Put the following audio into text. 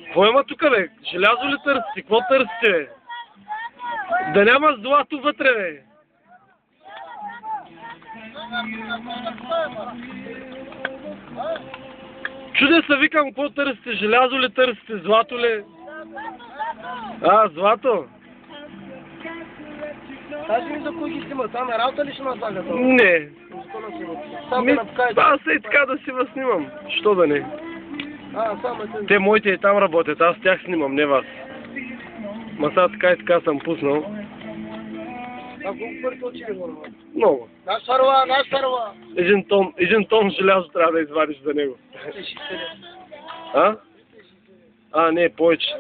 Какво има тук, бе? Желязо ли търсите? Какво търсите, бе? Да няма злато вътре, бе. Чудя се, викам, какво търсите? Желязо ли търсите? Злато ли? Злато? Кажи ми за кой ги снима, там е работа ли ще наслагат? Не. Аз е и така да си вас снимам. Що да не? само е. Те моите и там работят, аз тях снимам, не вас. Ма сега така и така съм пуснал. Колко пари очи ли говорим? Много. Наш сарва! Един тон желязо трябва да извадиш за него. Не, повече.